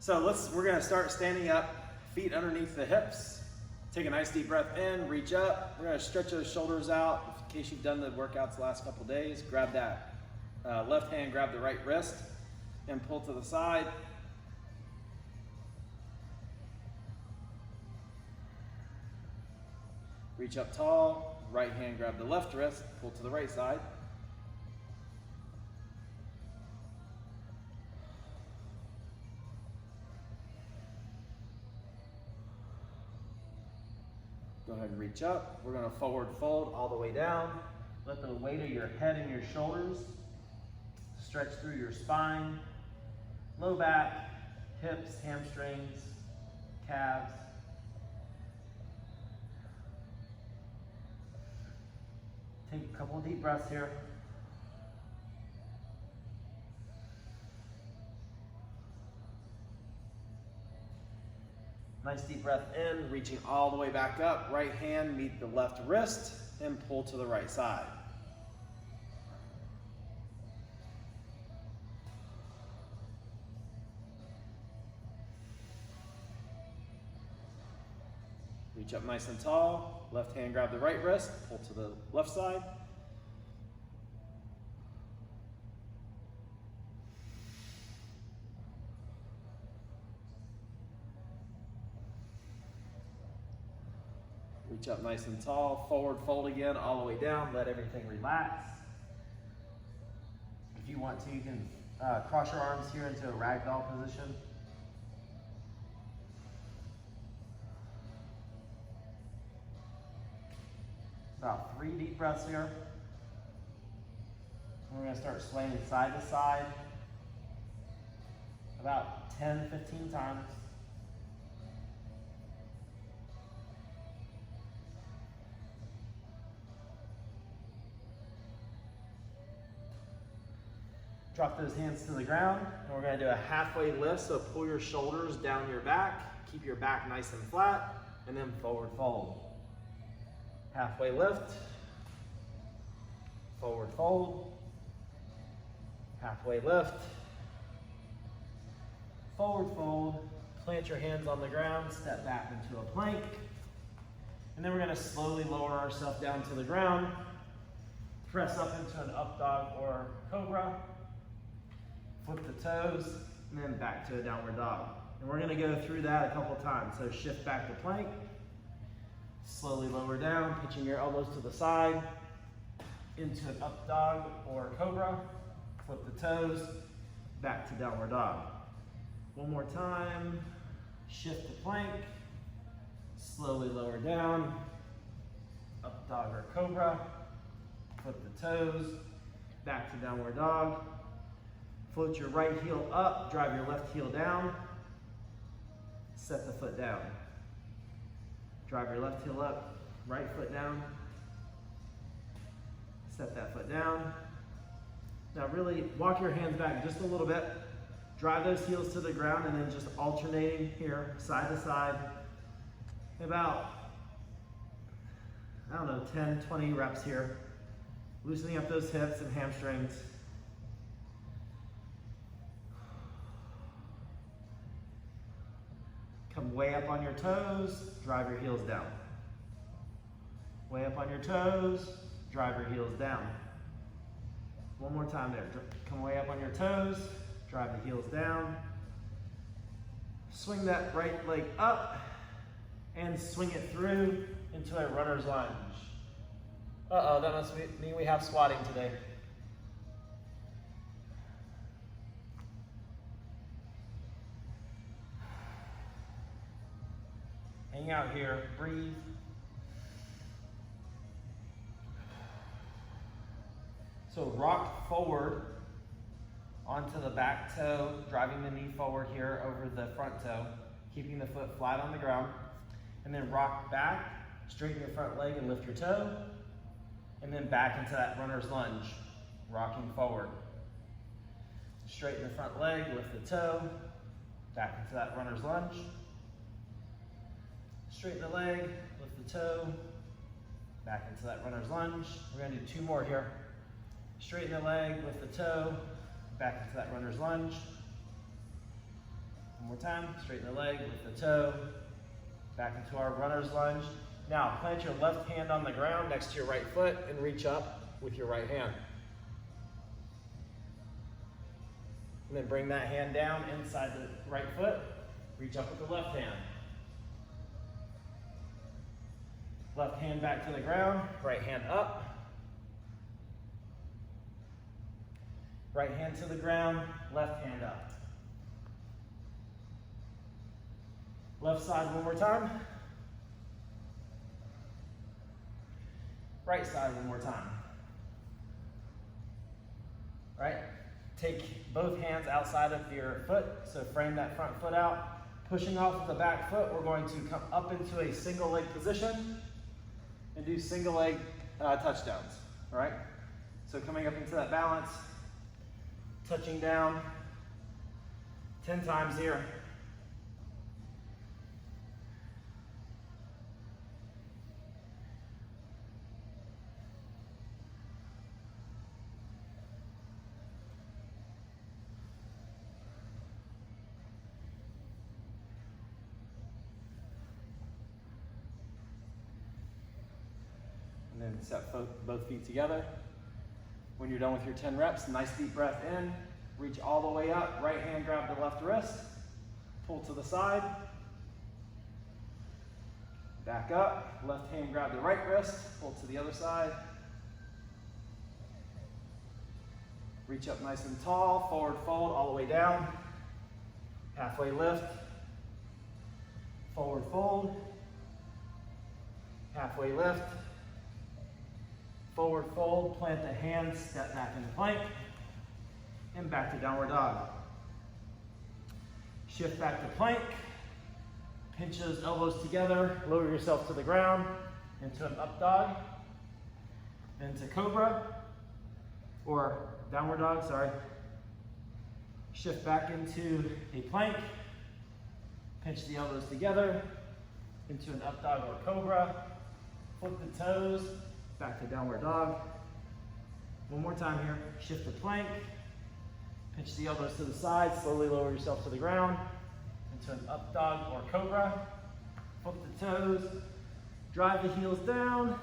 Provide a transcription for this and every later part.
So we're gonna start standing up, feet underneath the hips. Take a nice deep breath in, reach up. We're gonna stretch those shoulders out. In case you've done the workouts the last couple days, grab that left hand, grab the right wrist, and pull to the side. Reach up tall, right hand, grab the left wrist, pull to the right side. Go ahead and reach up. We're gonna forward fold all the way down. Let the weight of your head and your shoulders stretch through your spine, low back, hips, hamstrings, calves. Take a couple of deep breaths here. Nice deep breath in, reaching all the way back up. Right hand meet the left wrist and pull to the right side. Reach up nice and tall. Left hand grab the right wrist, pull to the left side. Reach up nice and tall, forward fold again, all the way down, let everything relax. If you want to, you can cross your arms here into a ragdoll position. About 3 deep breaths here. We're gonna start swaying side to side about 10, 15 times. Drop those hands to the ground, and we're gonna do a halfway lift, so pull your shoulders down your back, keep your back nice and flat, and then forward fold. Halfway lift, forward fold, halfway lift, forward fold, plant your hands on the ground, step back into a plank, and then we're gonna slowly lower ourselves down to the ground, press up into an up dog or cobra, flip the toes, and then back to a downward dog. And we're gonna go through that a couple times. So shift back to plank, slowly lower down, pitching your elbows to the side, into an up dog or cobra, flip the toes, back to downward dog. One more time, shift to plank, slowly lower down, up dog or cobra, flip the toes, back to downward dog. Float your right heel up, drive your left heel down, set the foot down. Drive your left heel up, right foot down, set that foot down. Now really walk your hands back just a little bit, drive those heels to the ground, and then just alternating here, side to side, about, I don't know, 10, 20 reps here, loosening up those hips and hamstrings. Come way up on your toes, drive your heels down. Way up on your toes, drive your heels down. One more time there. Come way up on your toes, drive the heels down. Swing that right leg up and swing it through into a runner's lunge. Uh-oh, that must mean we have squatting today. Hang out here, breathe. So rock forward onto the back toe, driving the knee forward here over the front toe, keeping the foot flat on the ground. And then rock back, straighten your front leg and lift your toe. And then back into that runner's lunge, rocking forward. Straighten the front leg, lift the toe, back into that runner's lunge. Straighten the leg, lift the toe, back into that runner's lunge. We're gonna do 2 more here. Straighten the leg, lift the toe, back into that runner's lunge. One more time, straighten the leg with the toe, back into our runner's lunge. Now, plant your left hand on the ground next to your right foot and reach up with your right hand. And then bring that hand down inside the right foot, reach up with the left hand. Left hand back to the ground, right hand up. Right hand to the ground, left hand up. Left side one more time. Right side one more time. Right? Take both hands outside of your foot, so frame that front foot out. Pushing off of the back foot, we're going to come up into a single leg position and do single leg touchdowns, all right? So coming up into that balance, touching down 10 times here. And then set both feet together. When you're done with your 10 reps, nice deep breath in, reach all the way up, right hand grab the left wrist, pull to the side, back up, left hand grab the right wrist, pull to the other side, reach up nice and tall, forward fold all the way down, halfway lift, forward fold, halfway lift, forward fold, plant the hands, step back into plank, and back to downward dog. Shift back to plank, pinch those elbows together, lower yourself to the ground, into an up dog, into cobra, or downward dog, sorry. Shift back into a plank, pinch the elbows together, into an up dog or cobra, flip the toes, back to downward dog. One more time here. Shift the plank. Pinch the elbows to the side. Slowly lower yourself to the ground. Into an up dog or cobra. Flip the toes. Drive the heels down.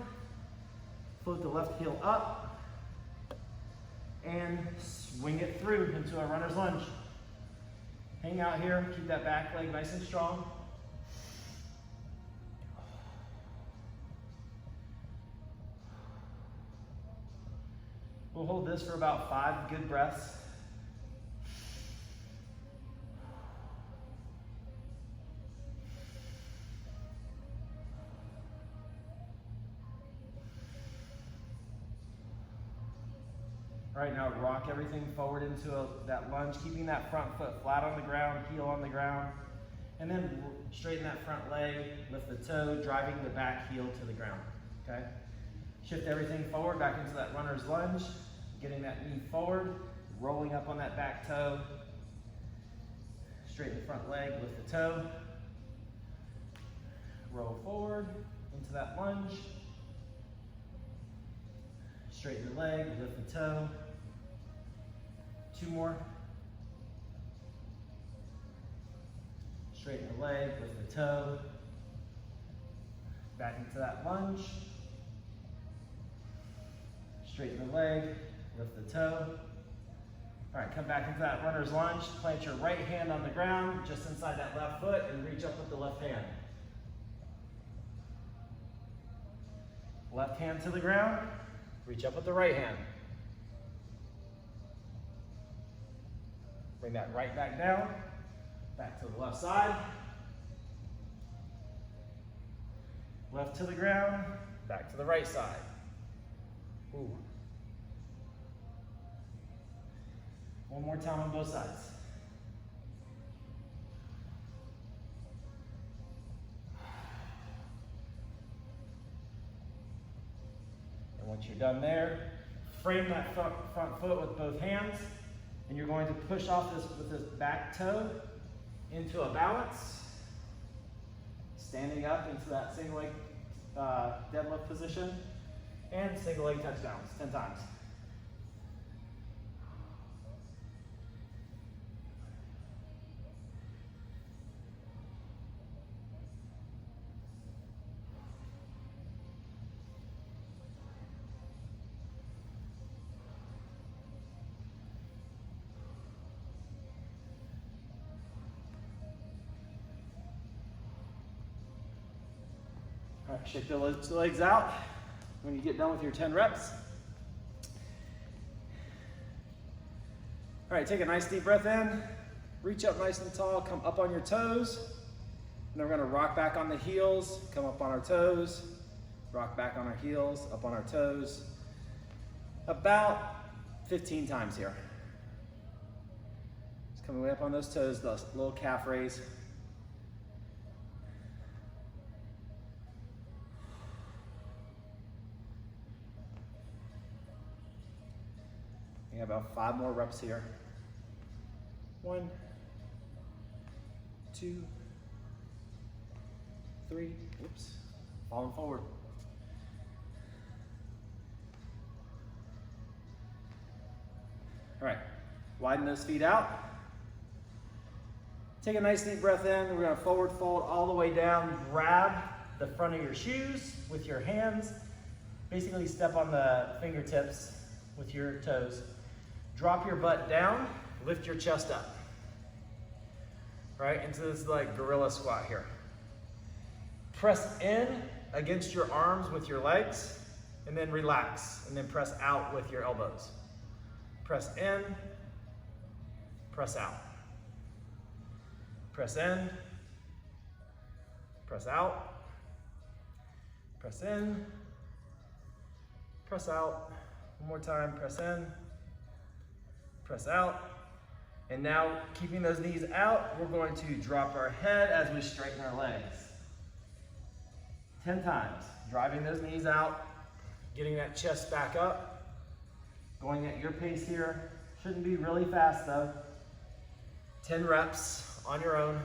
Float the left heel up. And swing it through into a runner's lunge. Hang out here. Keep that back leg nice and strong. We'll hold this for about 5 good breaths. All right, now rock everything forward into that lunge, keeping that front foot flat on the ground, heel on the ground, and then straighten that front leg, lift the toe, driving the back heel to the ground, okay? Shift everything forward, back into that runner's lunge, getting that knee forward, rolling up on that back toe, straighten the front leg, lift the toe, roll forward into that lunge, straighten the leg, lift the toe, 2 more, straighten the leg, lift the toe, back into that lunge, straighten the leg, lift the toe. All right, come back into that runner's lunge. Plant your right hand on the ground, just inside that left foot, and reach up with the left hand. Left hand to the ground, reach up with the right hand. Bring that right back down, back to the left side. Left to the ground, back to the right side. Ooh. One more time on both sides. And once you're done there, frame that front foot with both hands, and you're going to push off this with this back toe into a balance, standing up into that single leg deadlift position, and single leg touchdowns 10 times. All right, shake the legs out when you get done with your 10 reps. All right, take a nice deep breath in, reach up nice and tall, come up on your toes, and then we're gonna rock back on the heels, come up on our toes, rock back on our heels, up on our toes, about 15 times here. Just coming way up on those toes, the little calf raise. We have about 5 more reps here. 1, 2, 3, oops, falling forward. All right, widen those feet out. Take a nice deep breath in. We're gonna forward fold all the way down. Grab the front of your shoes with your hands. Basically step on the fingertips with your toes. Drop your butt down, lift your chest up. Right, into this like gorilla squat here. Press in against your arms with your legs, and then relax, and then press out with your elbows. Press in, press out. Press in, press out, press in, press out. One more time, press in, press out. And now, keeping those knees out, we're going to drop our head as we straighten our legs. 10 times, driving those knees out, getting that chest back up, going at your pace here. Shouldn't be really fast though. 10 reps on your own.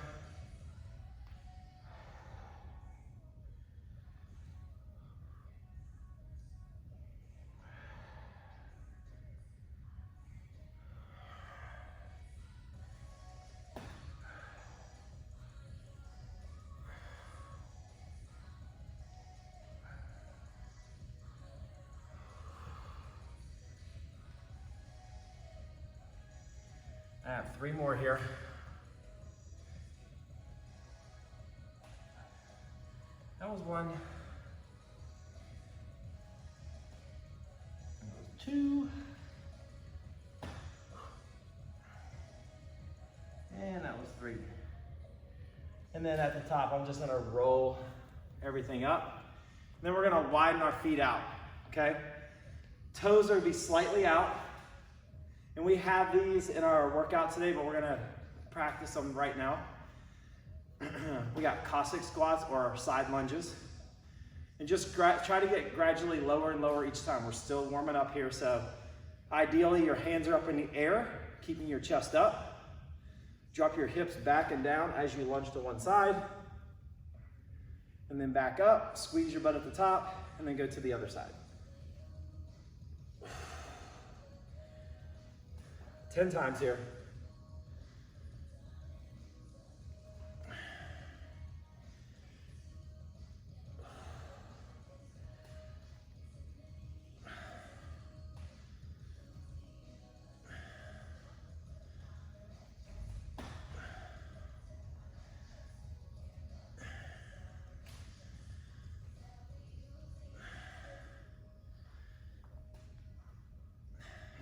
I have 3 more here. That was 1. That was 2. And that was 3. And then at the top, I'm just gonna roll everything up. And then we're gonna widen our feet out, okay? Toes are gonna be slightly out. And we have these in our workout today, but we're gonna practice them right now. We got Cossack squats or side lunges. And just try to get gradually lower and lower each time. We're still warming up here, so ideally your hands are up in the air, keeping your chest up. Drop your hips back and down as you lunge to one side. And then back up, squeeze your butt at the top, and then go to the other side. 10 times here.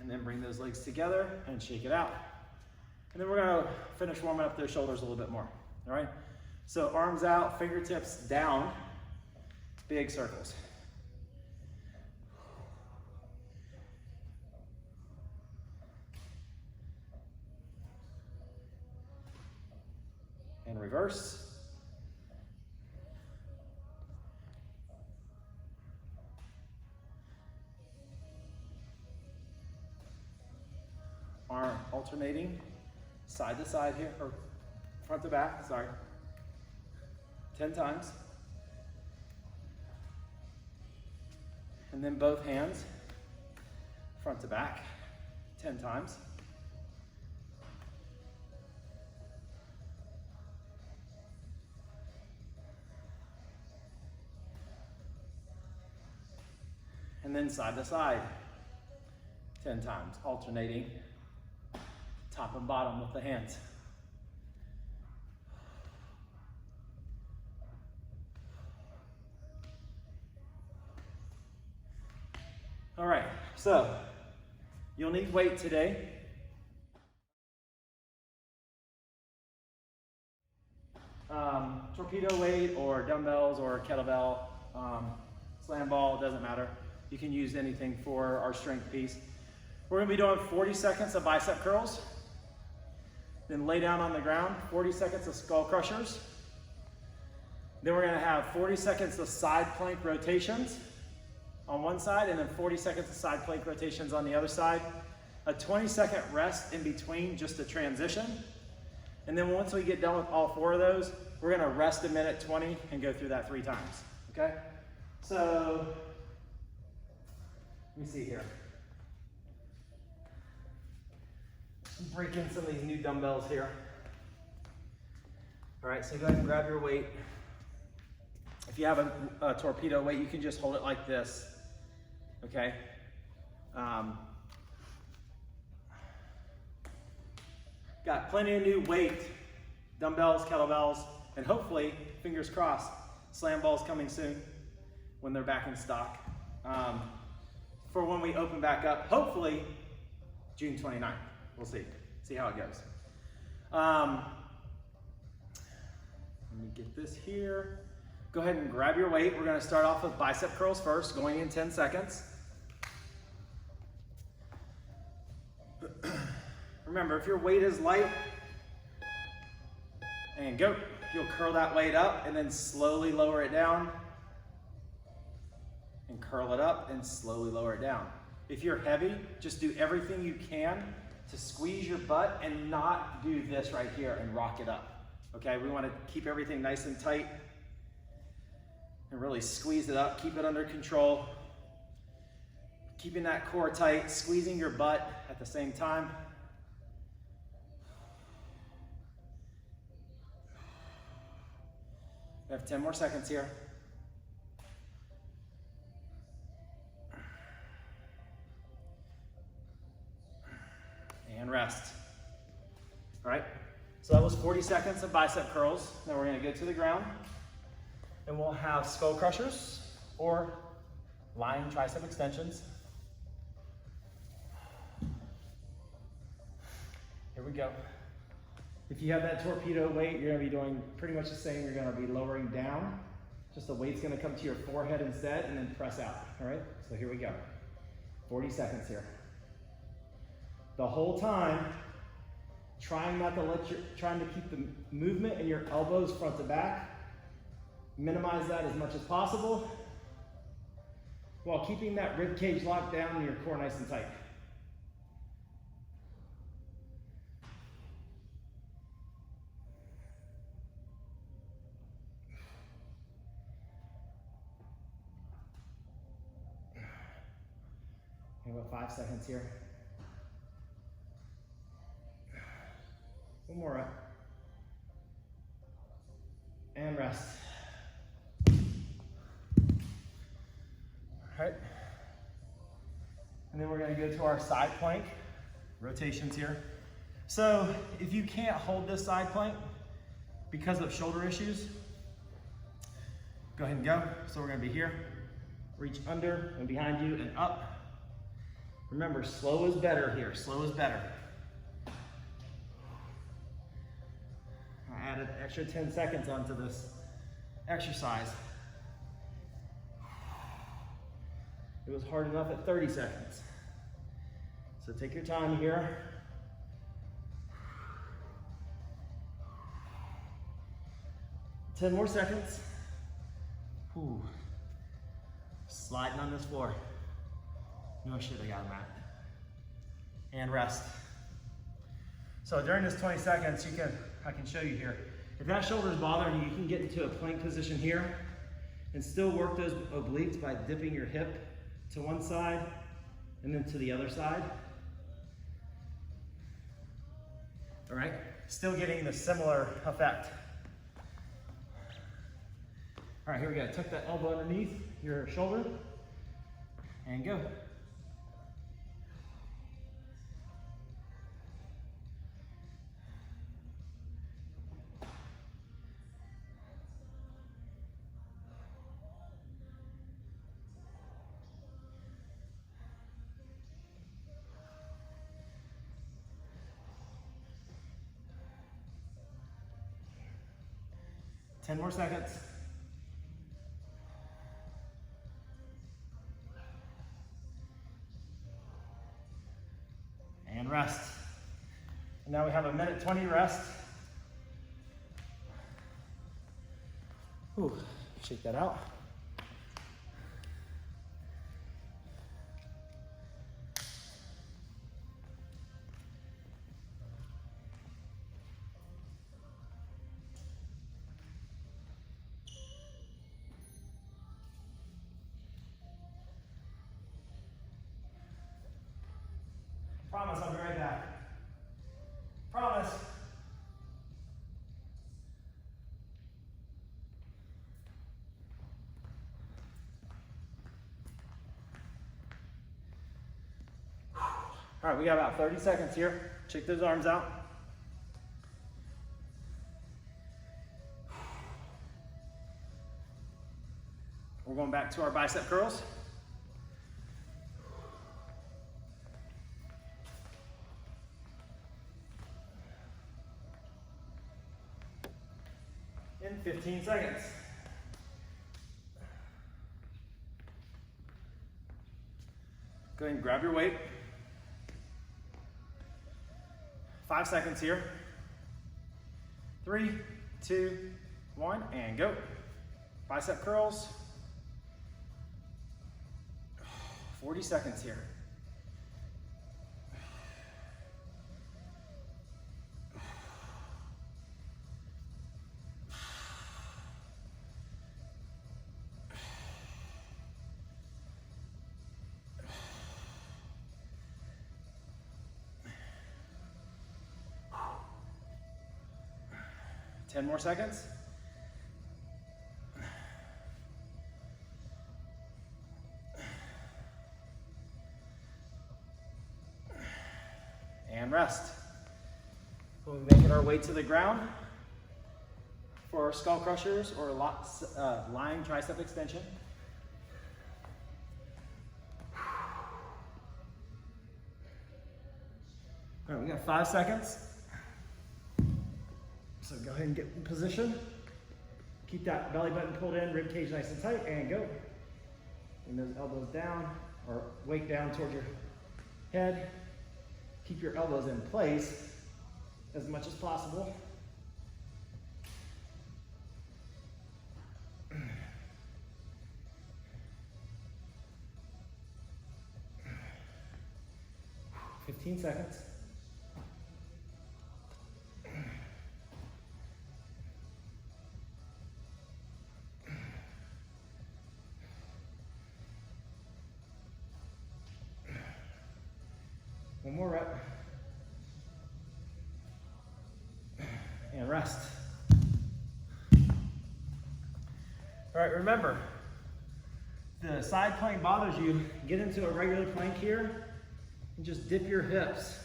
And then bring those legs together and shake it out. And then we're gonna finish warming up those shoulders a little bit more, all right? So arms out, fingertips down, big circles. And reverse. Arm alternating side to side here, or front to back, sorry. 10 times. And then both hands, front to back, 10 times. And then side to side, 10 times, alternating top and bottom with the hands. All right, so you'll need weight today. Torpedo weight or dumbbells or kettlebell, slam ball, doesn't matter. You can use anything for our strength piece. We're gonna be doing 40 seconds of bicep curls, then lay down on the ground, 40 seconds of skull crushers. Then we're gonna have 40 seconds of side plank rotations on one side, and then 40 seconds of side plank rotations on the other side. A 20-second rest in between, just a transition. And then once we get done with all 4 of those, we're gonna rest a minute 20 and go through that 3 times, okay? So, let me see here. Break in some of these new dumbbells here. All right, so go ahead and grab your weight. If you have a torpedo weight, you can just hold it like this, okay? Got plenty of new weight, dumbbells, kettlebells, and hopefully, fingers crossed, slam balls coming soon when they're back in stock. For when we open back up, hopefully June 29th. We'll see how it goes. Let me get this here. Go ahead and grab your weight. We're gonna start off with bicep curls first, going in 10 seconds. Remember, if your weight is light, and go, you'll curl that weight up and then slowly lower it down, and curl it up and slowly lower it down. If you're heavy, just do everything you can to squeeze your butt and not do this right here and rock it up. Okay, we want to keep everything nice and tight and really squeeze it up, keep it under control. Keeping that core tight, squeezing your butt at the same time. We have 10 more seconds here. And rest. All right, so that was 40 seconds of bicep curls. Now we're gonna go to the ground and we'll have skull crushers or lying tricep extensions. Here we go. If you have that torpedo weight, you're gonna be doing pretty much the same. You're gonna be lowering down. Just the weight's gonna come to your forehead instead and then press out, all right? So here we go. 40 seconds here. The whole time, trying to keep the movement in your elbows front to back. Minimize that as much as possible while keeping that rib cage locked down and your core nice and tight. And about 5 seconds here. One more up. And rest. All right. And then we're gonna go to our side plank rotations here. So if you can't hold this side plank because of shoulder issues, go ahead and go. So we're gonna be here. Reach under and behind you and up. Remember, slow is better here. Slow is better. I added an extra 10 seconds onto this exercise. It was hard enough at 30 seconds. So take your time here. Ten more seconds. Ooh. Sliding on this floor. No shit, I got a mat. And rest. So during this 20 seconds, I can show you here. If that shoulder is bothering you, you can get into a plank position here and still work those obliques by dipping your hip to one side and then to the other side. All right, still getting the similar effect. All right, here we go. Tuck that elbow underneath your shoulder and go. 10 more seconds. And rest. And now we have a minute 20 rest. Ooh, shake that out. Promise I'll be right back. Promise. All right, we got about 30 seconds here. Check those arms out. We're going back to our bicep curls. In 15 seconds. Go ahead and grab your weight. 5 seconds here. 3, 2, 1, and go. Bicep curls. 40 seconds here. Ten more seconds. And rest. We'll be making our way to the ground for our skull crushers or lying tricep extension. All right, we got 5 seconds. So go ahead and get in position. Keep that belly button pulled in, rib cage nice and tight, and go. Bring those elbows down, or weight down towards your head. Keep your elbows in place as much as possible. "15 seconds. One more rep. And rest. All right, remember, if the side plank bothers you, get into a regular plank here and just dip your hips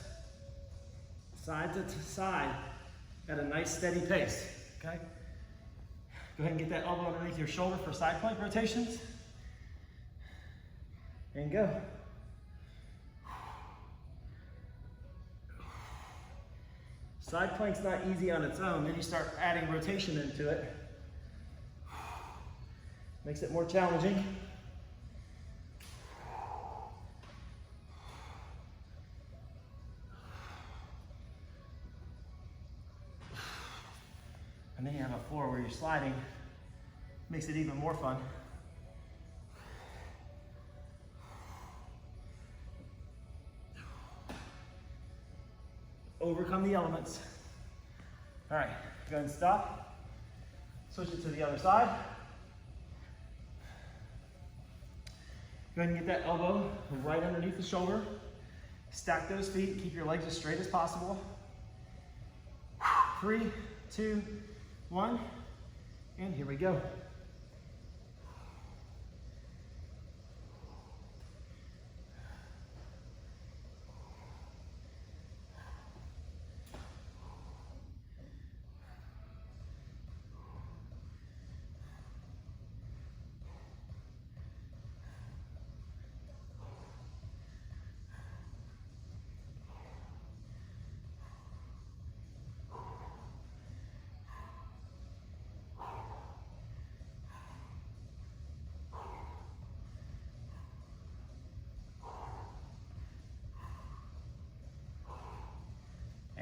side to side at a nice steady pace, okay? Go ahead and get that elbow underneath your shoulder for side plank rotations. And go. Side plank's not easy on its own, then you start adding rotation into it. Makes it more challenging. And then you have a floor where you're sliding. Makes it even more fun. Overcome the elements. All right, go ahead and stop. Switch it to the other side. Go ahead and get that elbow right underneath the shoulder. Stack those feet, keep your legs as straight as possible. 3, 2, 1, and here we go.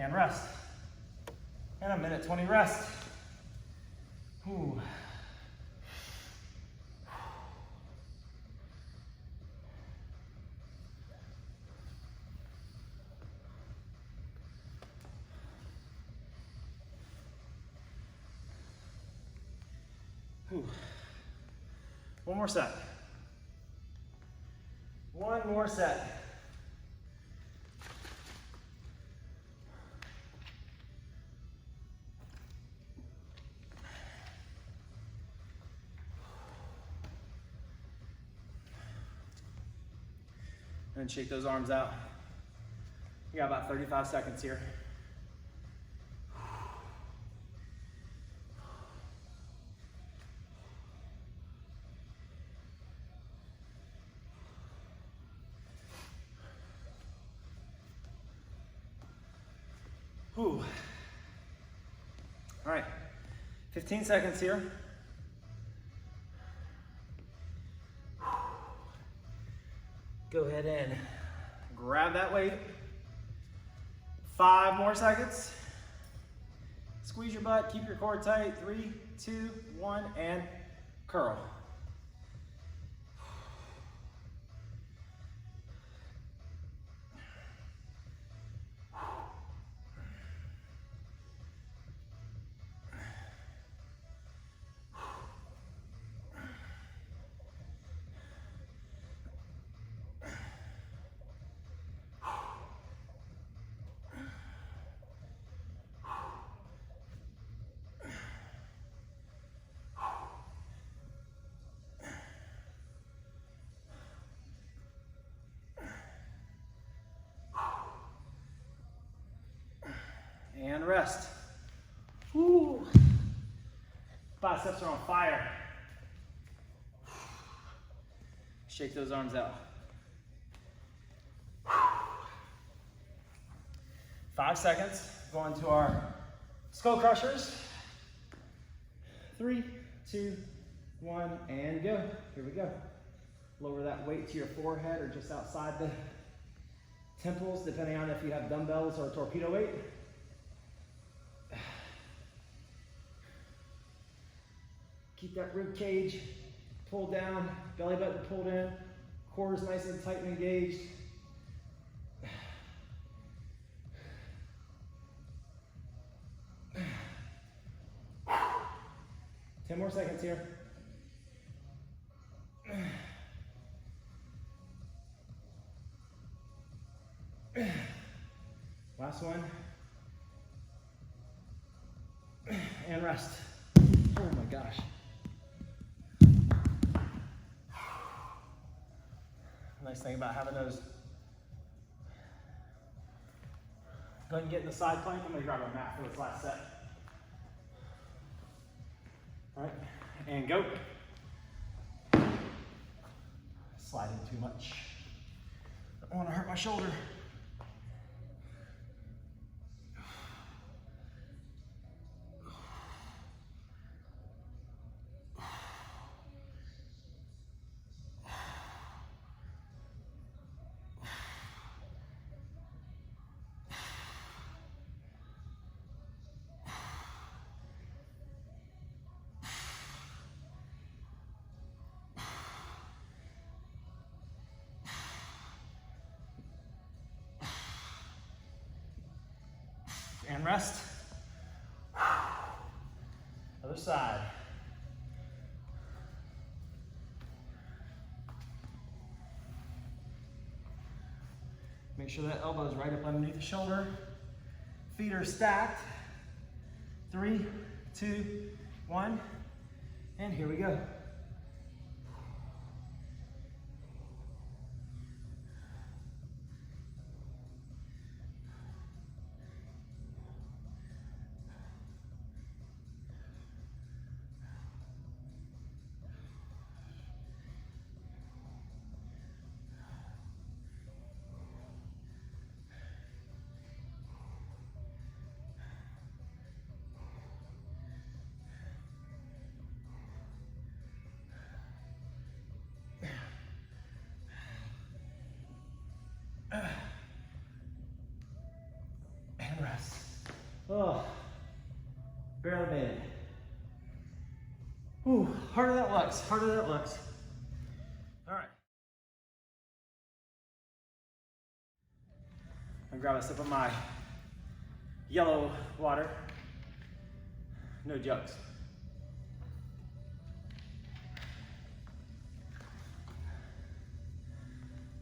and rest. And a minute 20 rest. Ooh. Ooh. One more set. One more set. And shake those arms out. You got about 35 seconds here. Whew. All right, 15 seconds here. Go ahead and grab that weight. 5 more seconds. Squeeze your butt, keep your core tight. 3, 2, 1, and curl. And rest. Woo. Biceps are on fire. Shake those arms out. 5 seconds. Going to our skull crushers. 3, 2, 1, and go. Here we go. Lower that weight to your forehead or just outside the temples, depending on if you have dumbbells or torpedo weight. Keep that rib cage pulled down, belly button pulled in, core is nice and tight and engaged. 10 more seconds here. Last one. And rest. Oh my gosh. Nice thing about having those. Go ahead and get in the side plank. I'm going to grab a mat for this last set. All right, and go. Sliding too much. Don't want to hurt my shoulder. And rest. Other side. Make sure that elbow is right up underneath the shoulder. Feet are stacked. 3, 2, 1, and here we go. Oh, barely made it. Ooh, harder than it looks, harder than it looks. All right. I'm gonna grab a sip of my yellow water. No jugs.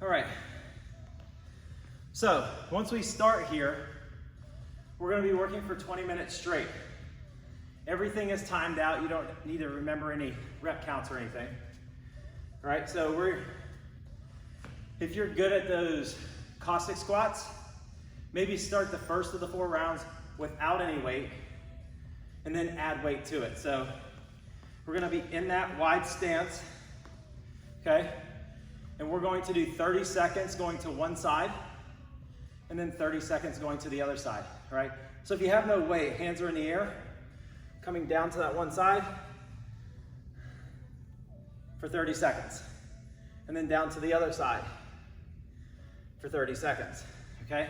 All right. So once we start here, we're going to be working for 20 minutes straight. Everything is timed out. You don't need to remember any rep counts or anything. All right. So if you're good at those Cossack squats, maybe start the first of the 4 rounds without any weight, and then add weight to it. So we're going to be in that wide stance. Okay. And we're going to do 30 seconds going to one side, and then 30 seconds going to the other side, all right? So if you have no weight, hands are in the air, coming down to that one side for 30 seconds, and then down to the other side for 30 seconds, okay?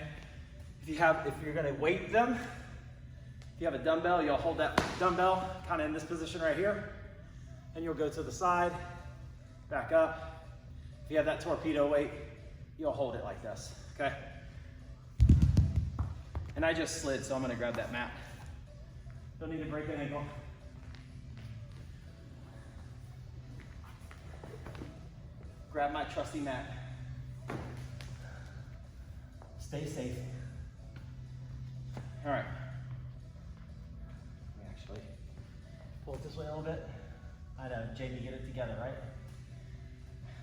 If you're gonna weight them, if you have a dumbbell, you'll hold that dumbbell kind of in this position right here, and you'll go to the side, back up. If you have that torpedo weight, you'll hold it like this, okay? And I just slid, so I'm gonna grab that mat. Don't need to break an ankle. Grab my trusty mat. Stay safe. All right. Let me actually pull it this way a little bit. I know, Jamie, get it together, right?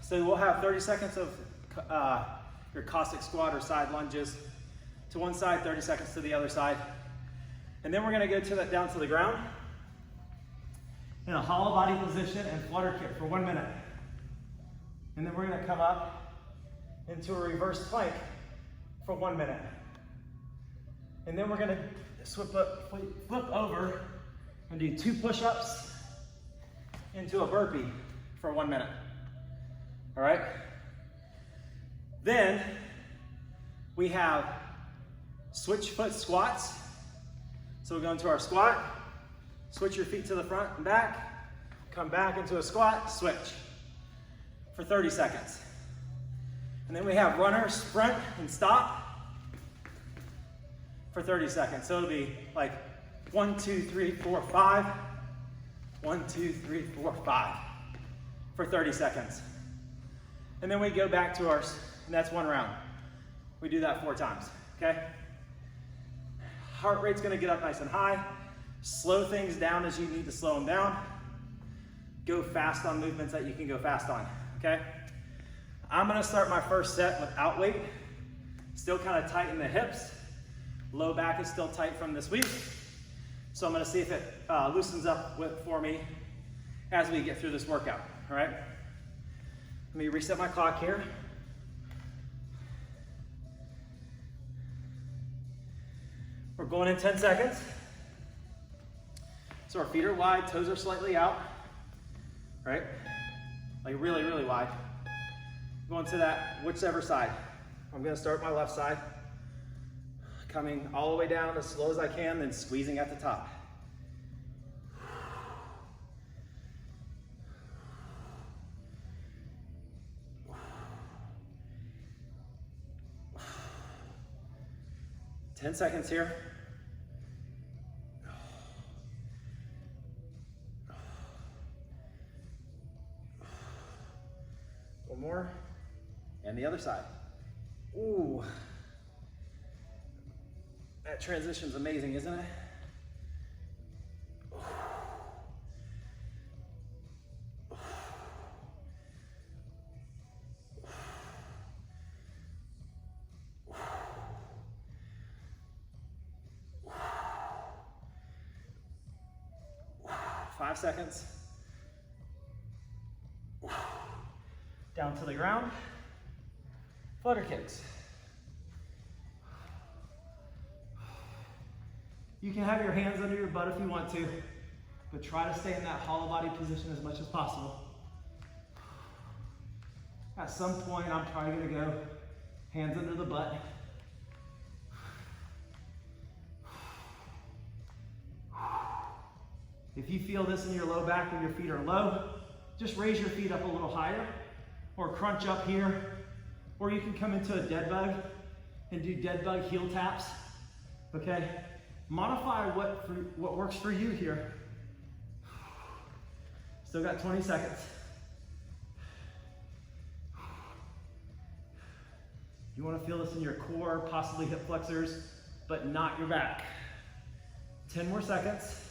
So we'll have 30 seconds of your Cossack squat or side lunges to one side, 30 seconds to the other side. And then we're gonna go down to the ground in a hollow body position and flutter kick for 1 minute. And then we're gonna come up into a reverse plank for 1 minute. And then we're gonna flip over and do 2 push-ups into a burpee for 1 minute. All right? Then we have switch foot squats. So we go into our squat, switch your feet to the front and back, come back into a squat, switch for 30 seconds. And then we have runner, sprint, and stop for 30 seconds. So it'll be like 1, 2, 3, 4, 5, 1, 2, 3, 4, 5 for 30 seconds. And then we go back to ours, and that's 1 round. We do that 4 times, okay? Heart rate's gonna get up nice and high. Slow things down as you need to slow them down. Go fast on movements that you can go fast on, okay? I'm gonna start my first set without weight. Still kind of tight in the hips. Low back is still tight from this week. So I'm gonna see if it loosens up for me as we get through this workout, all right? Let me reset my clock here. We're going in 10 seconds. So our feet are wide, toes are slightly out, right? Like really, really wide. Going to that whichever side. I'm gonna start my left side. Coming all the way down as slow as I can, then squeezing at the top. Ten seconds here. One more. And the other side. Ooh. That transition's amazing, isn't it? 5 seconds. Down to the ground. Flutter kicks. You can have your hands under your butt if you want to, but try to stay in that hollow body position as much as possible. At some point, I'm probably gonna go hands under the butt. If you feel this in your low back when your feet are low, just raise your feet up a little higher, or crunch up here, or you can come into a dead bug and do dead bug heel taps, okay? Modify what works for you here. Still got 20 seconds. You want to feel this in your core, possibly hip flexors, but not your back. 10 more seconds.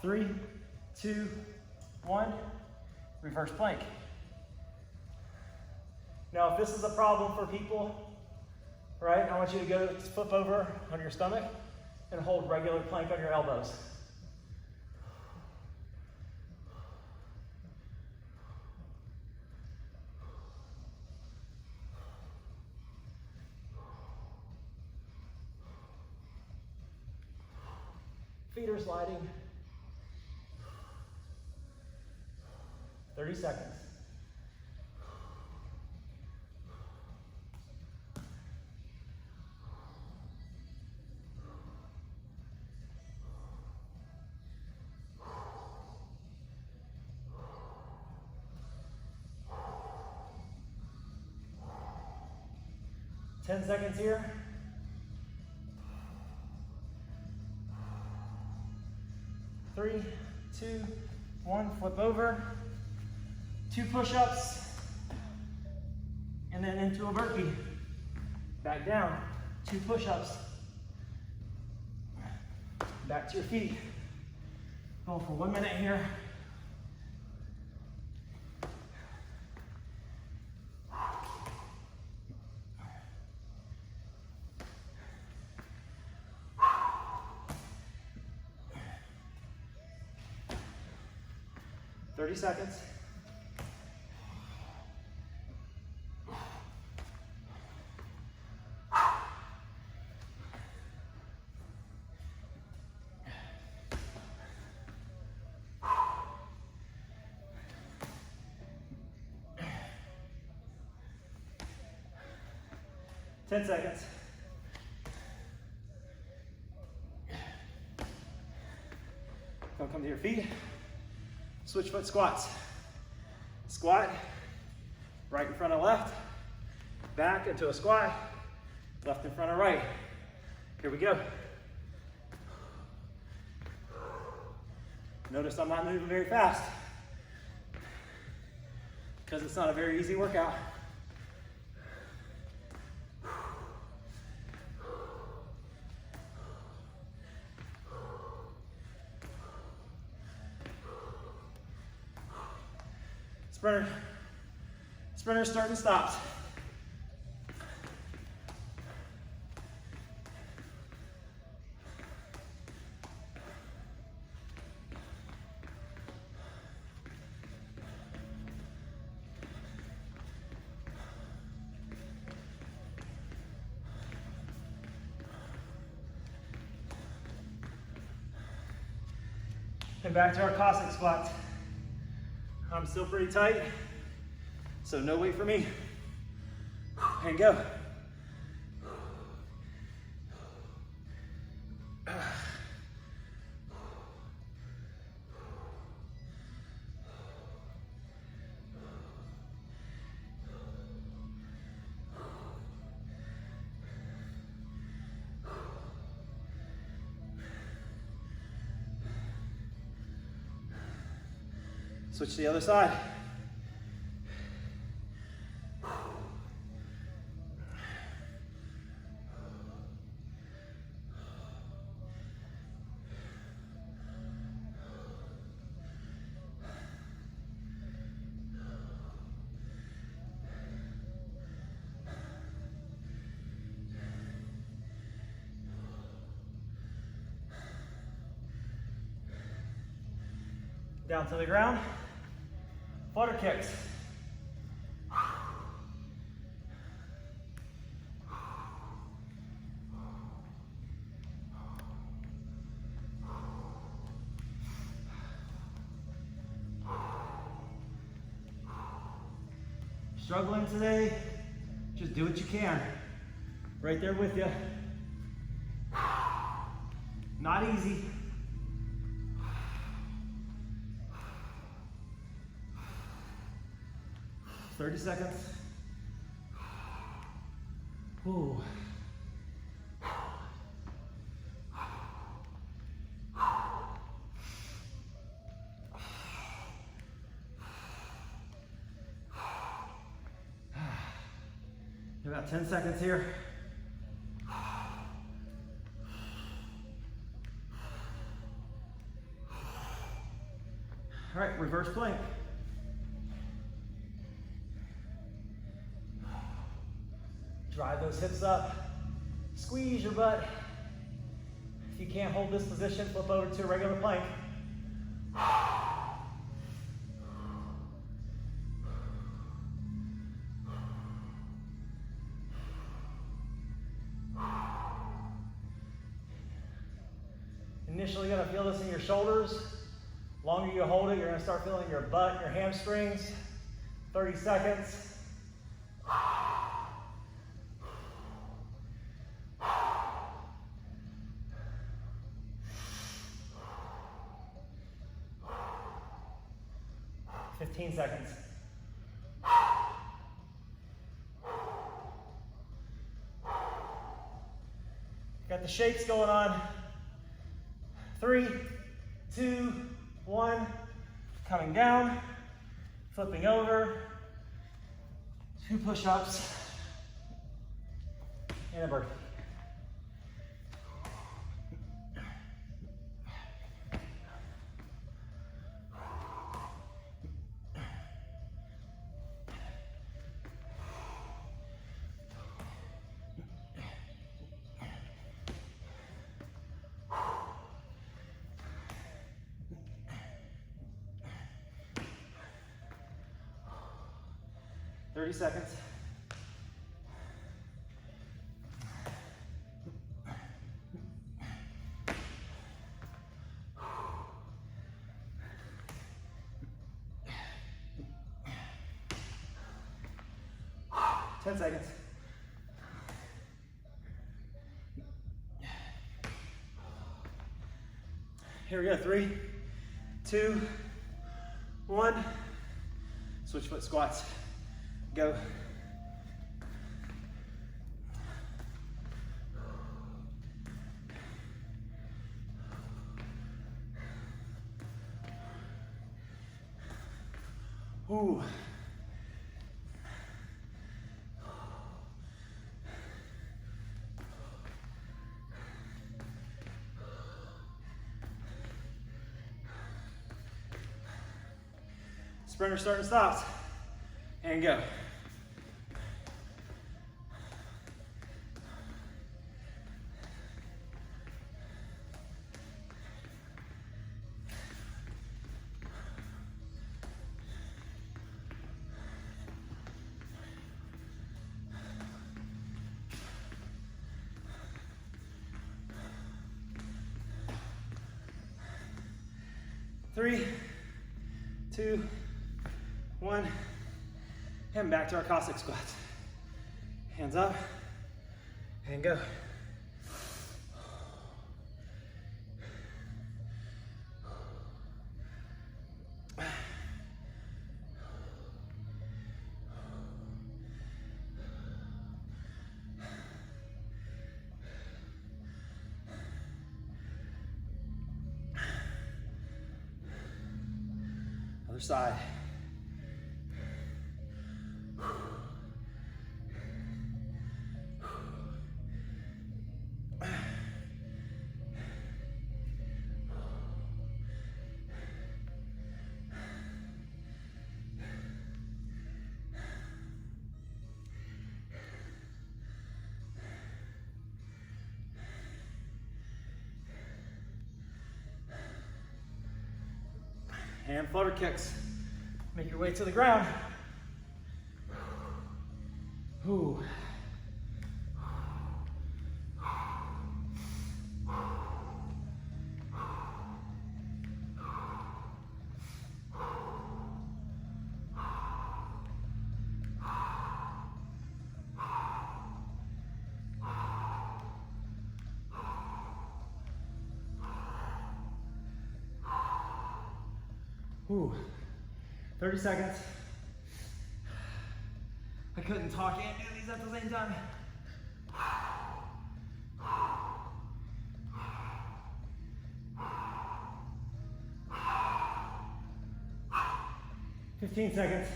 3, 2, 1, reverse plank. Now, if this is a problem for people, right, I want you to go flip over on your stomach and hold regular plank on your elbows. Feet are sliding. 30 seconds. Ten seconds here. 3, 2, 1, flip over. 2 push-ups, and then into a burpee. Back down, 2 push-ups. Back to your feet. Going for 1 minute here. Thirty seconds. Ten seconds. Don't come to your feet. Switch foot squats. Squat, right in front of left, back into a squat, left in front of right. Here we go. Notice I'm not moving very fast because it's not a very easy workout. Sprinters start and stops. And back to our Cossack squats. I'm still pretty tight, so no weight for me. And go. Switch to the other side. Down to the ground. Flutter kicks. Struggling today? Just do what you can. Right there with you. Not easy. "30 seconds. Ooh. About 10 seconds here. All right, reverse plank. Drive those hips up. Squeeze your butt. If you can't hold this position, flip over to a regular plank. Initially, you're gonna feel this in your shoulders. The longer you hold it, you're gonna start feeling your butt, your hamstrings. 30 seconds. "15 seconds. Got the shakes going on. 3, 2, 1. Coming down, flipping over. 2 push-ups and a burpee. "30 seconds. "10 seconds. Here we go. 3, 2, 1. Switch foot squats. Go. Ooh. Sprinter starting stops. And go. Three, 2, 1. And back to our Cossack squats. Hands up and go. Other side. And flutter kicks. Make your way to the ground. Ooh. Whew. 30 seconds. I couldn't talk and do these at the same time. 15 seconds.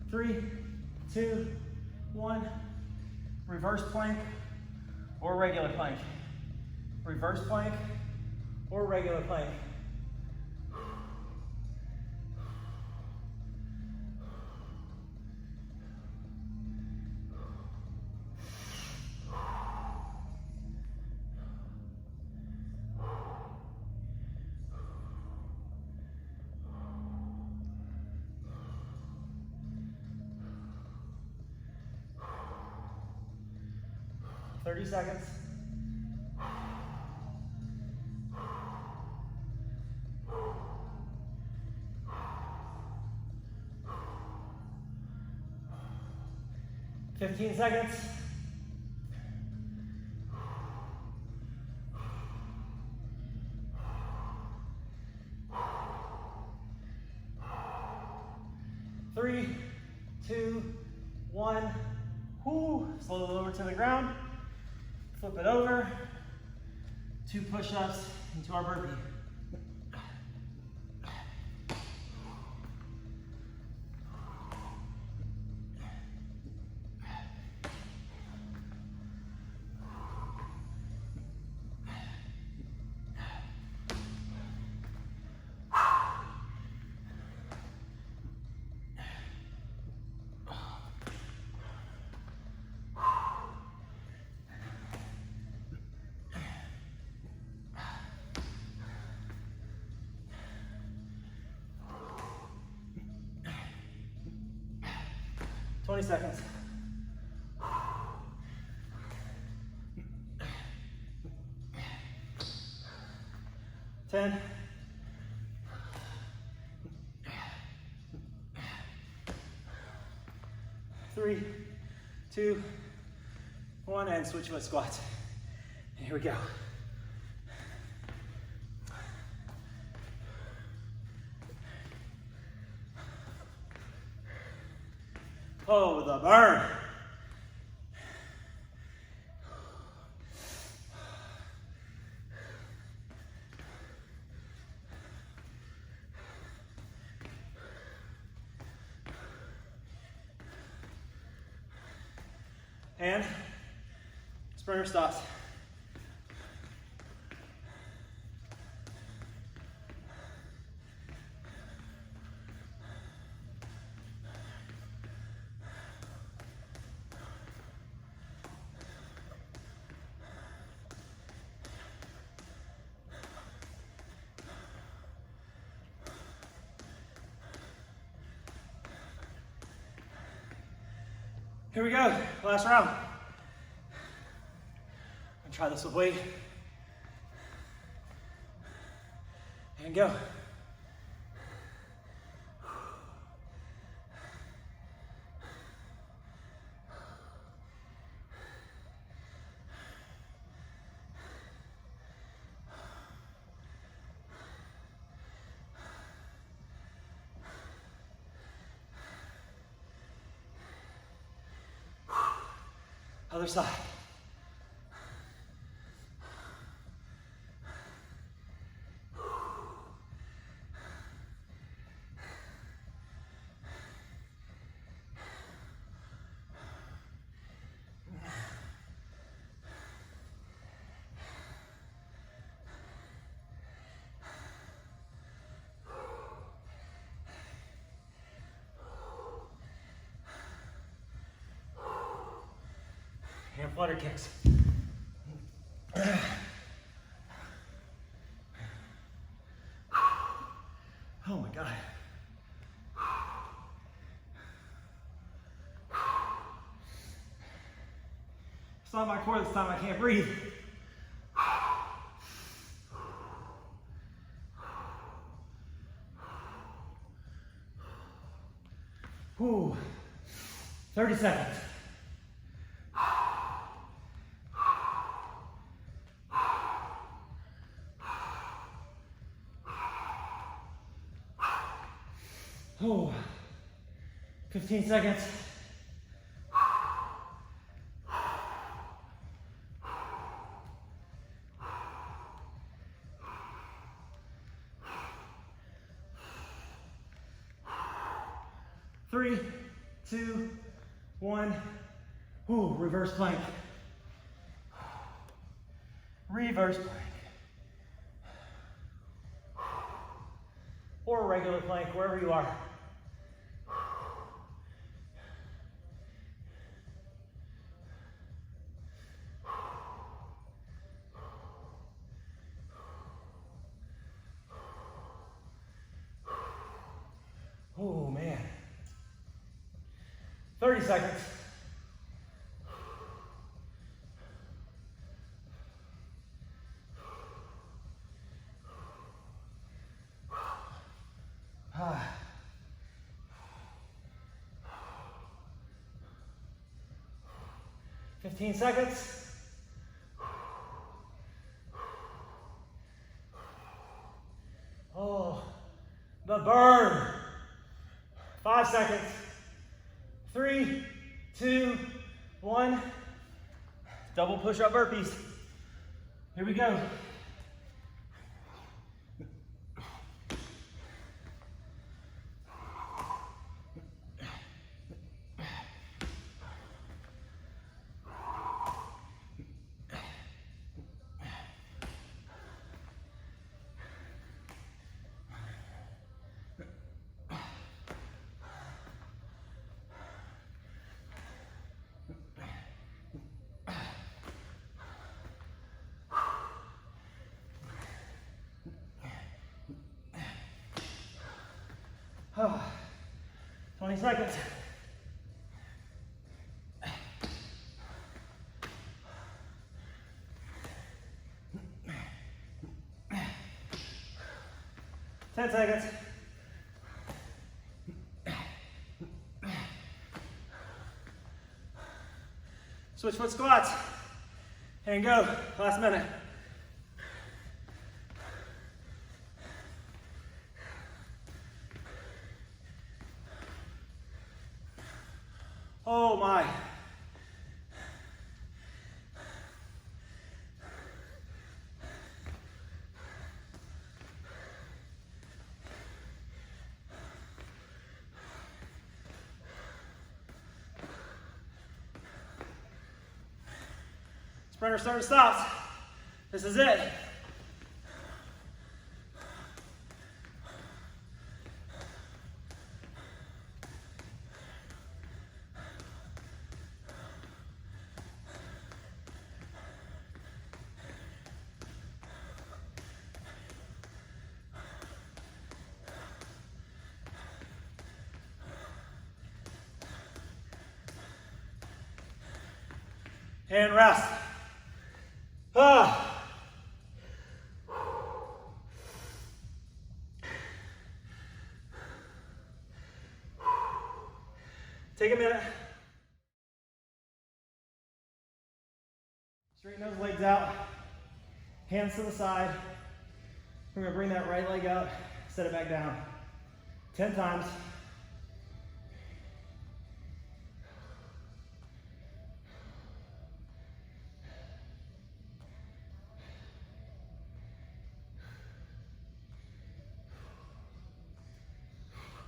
3, 2, 1. Reverse plank or regular plank. Reverse plank or regular plank. Thirty seconds. Fifteen seconds. 3, 2, 1. Whoo. Slowly lower to the ground. Flip it over. 2 push-ups into our burpee. Twenty seconds. 10. 3, 2, 1, and switch with squats. And here we go. Oh, the burn. And sprinter stops. Here we go, last round. I'm gonna try this with weight. And go. Other side. And flutter kicks. Oh my God. It's not my core this time, I can't breathe. Whew. 30 seconds. Oh, 15 seconds. Three, two, one. Ooh, reverse plank. Reverse plank. Or a regular plank, wherever you are. Oh man. 30 seconds. Ah. 15 seconds. Oh, the burn. 5 seconds. 3, 2, 1. Double push-up burpees. Here we go. Oh, 20 seconds. Ten seconds. Switch foot squats. And go. Last minute. Oh my. Sprinter start and stops. This is it. And rest. Ah. Take a minute. Straighten those legs out. Hands to the side. We're going to bring that right leg up, set it back down. 10 times.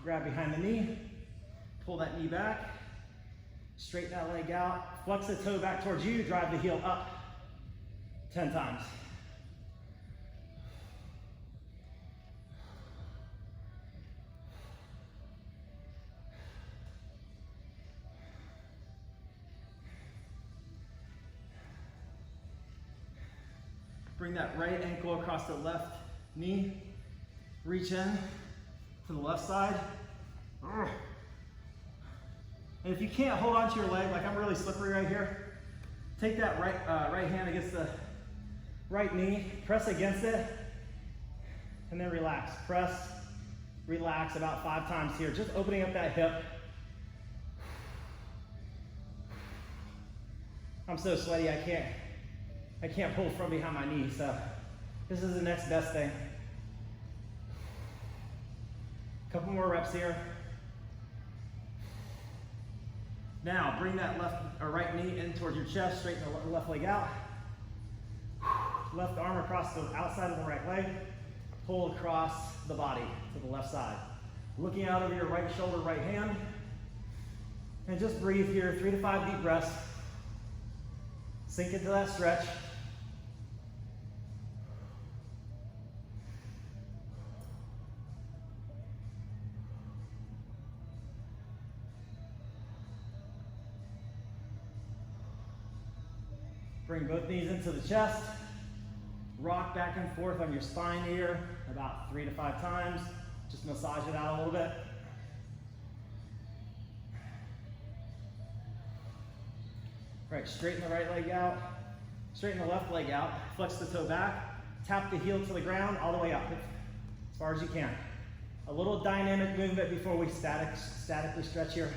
Grab behind the knee, pull that knee back, straighten that leg out, flex the toe back towards you, drive the heel up 10 times. Bring that right ankle across the left knee, reach in to the left side. And if you can't hold on to your leg, like I'm really slippery right here, take that right hand against the right knee, press against it, and then relax. Press, relax about 5 times here, just opening up that hip. I'm so sweaty I can't pull from behind my knee, so this is the next best thing. Couple more reps here. Now bring that left or right knee in towards your chest, straighten the left leg out. Left arm across the outside of the right leg, pull across the body to the left side. Looking out over your right shoulder, right hand, and just breathe here, 3 to 5 deep breaths. Sink into that stretch. Bring both knees into the chest. Rock back and forth on your spine here about 3 to 5 times. Just massage it out a little bit. Right, straighten the right leg out. Straighten the left leg out. Flex the toe back. Tap the heel to the ground all the way up as far as you can. A little dynamic movement before we statically stretch here.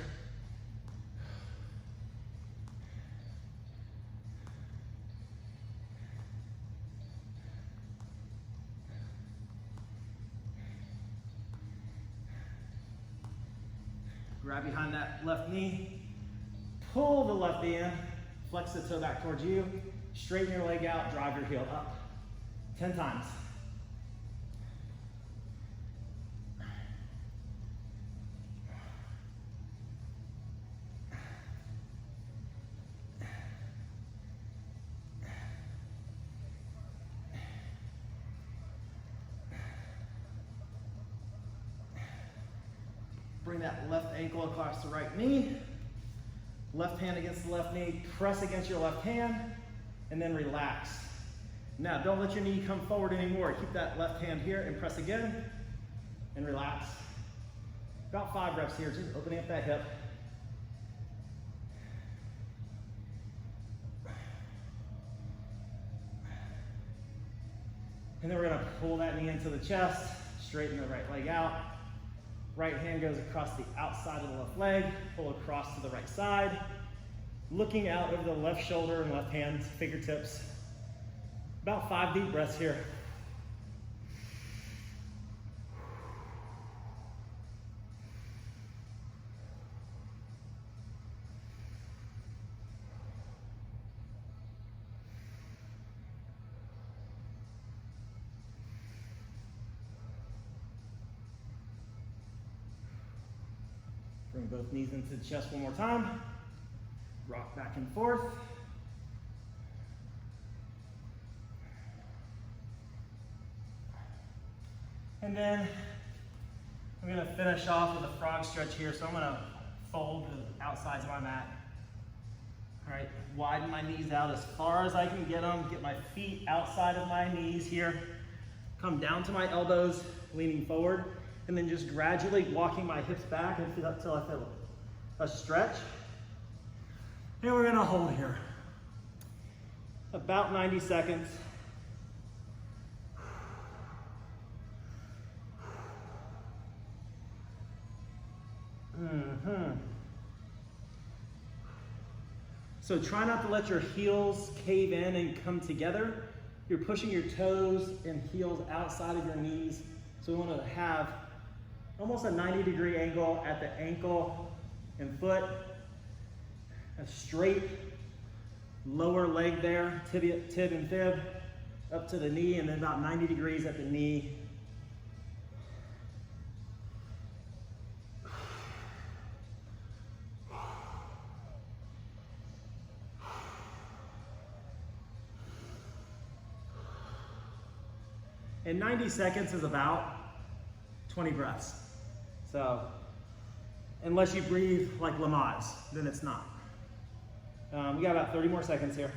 Grab behind that left knee, pull the left knee in, flex the toe back towards you, straighten your leg out, drive your heel up. 10 times. Bring that left ankle across the right knee. Left hand against the left knee. Press against your left hand and then relax. Now, don't let your knee come forward anymore. Keep that left hand here and press again and relax. About 5 reps here, just opening up that hip. And then we're gonna pull that knee into the chest, straighten the right leg out. Right hand goes across the outside of the left leg, pull across to the right side. Looking out over the left shoulder and left hand, fingertips. About 5 deep breaths here. Bring both knees into the chest one more time. Rock back and forth. And then I'm gonna finish off with a frog stretch here. So I'm gonna fold the outsides of my mat. All right, widen my knees out as far as I can get them. Get my feet outside of my knees here. Come down to my elbows, leaning forward. And then just gradually walking my hips back until I feel a stretch. And we're gonna hold here. About 90 seconds. So try not to let your heels cave in and come together. You're pushing your toes and heels outside of your knees. So we want to have almost a 90-degree angle at the ankle and foot. A straight lower leg there, tib and fib, up to the knee, and then about 90 degrees at the knee. And 90 seconds is about 20 breaths. So, unless you breathe like Lamaze, then it's not. We got about 30 more seconds here.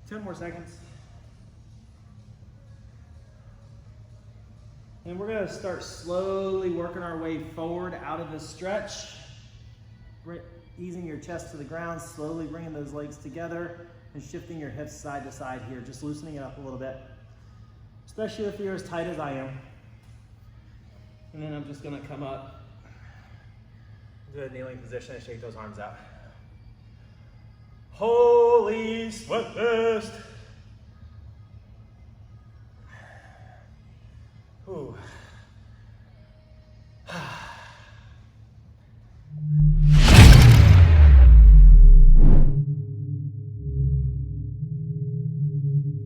Ten more seconds. And we're gonna start slowly working our way forward out of the stretch. Easing your chest to the ground, slowly bringing those legs together and shifting your hips side to side here, just loosening it up a little bit, especially if you're as tight as I am. And then I'm just gonna come up to a kneeling position and shake those arms out. Holy sweat fest. Ooh.